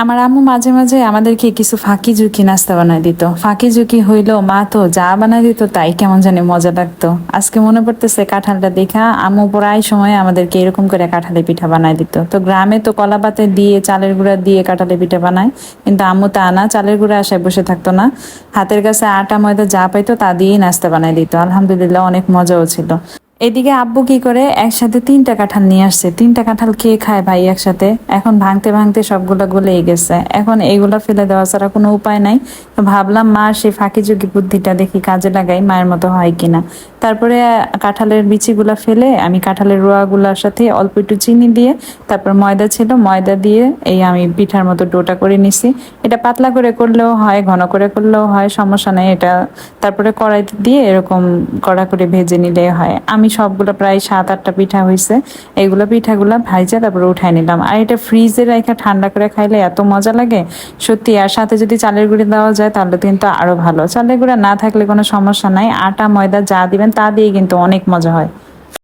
আমার আম্মু মাঝে মাঝে আমাদেরকে কিছু ফাঁকি ঝুঁকি নাস্তা বানায় দিত। ফাঁকি ঝুঁকি হইলেও মা তো যা বানায় দিত তাই কেমন জানি মজা লাগতো। আজকে মনে পড়তেছে কাঁঠালটা দেখা, আম্মু প্রায় সময় আমাদেরকে এরকম করে কাঁঠালের পিঠা বানায় দিত। তো গ্রামে তো কলা পাতে দিয়ে চালের গুঁড়া দিয়ে কাঁঠালের পিঠা বানায়, কিন্তু আম্মু তা না, চালের গুঁড়া আশায় বসে থাকতো না, হাতের কাছে আটা ময়দা যা পাইতো তা দিয়েই নাস্তা বানায় দিত। আলহামদুলিল্লাহ অনেক মজাও ছিল। এদিকে আব্বু কি করে, একসাথে 3টা কাঁঠাল নিয়ে আসছে। 3টা কাঁঠাল কে খায় ভাই একসাথে? এখন ভাঙতে ভাঙতে সবগুলো গলেই গেছে, এখন এইগুলো ফেলে দেওয়া ছাড়া কোনো উপায় নাই। তো ভাবলাম মার সেই ফাঁকি ঝুঁকি বুদ্ধিটা দেখি কাজে লাগাই, মায়ের মতো হয় কিনা। তারপরে কাঁঠালের বিচিগুলা ফেলে আমি কাঁঠালের রোয়াগুলার সাথে অল্প একটু চিনি দিয়ে, তারপর ময়দা ছিল, ময়দা দিয়ে এই আমি পিঠার মতো ডোটা করে নিছি। এটা পাতলা করে করলেও হয়, ঘন করে করলেও হয়, সমস্যা নেই এটা। তারপরে কড়াইতে দিয়ে এরকম কড়া করে ভেজে নিলে হয়। আমি সবগুলো প্রায় 7-8টা পিঠা হয়েছে, এইগুলো পিঠাগুলো ভাইজা তারপরে উঠাই নিলাম। আর এটা ফ্রিজে রেখে ঠান্ডা করে খাইলে এত মজা লাগে সত্যি। আর সাথে যদি চালের গুঁড়ি দেওয়া যায় তাহলে কিন্তু আরো ভালো। চালের গুঁড়া না থাকলে কোনো সমস্যা নাই, আটা ময়দা যা দিবেন তা দিয়ে কিন্তু অনেক মজা হয়।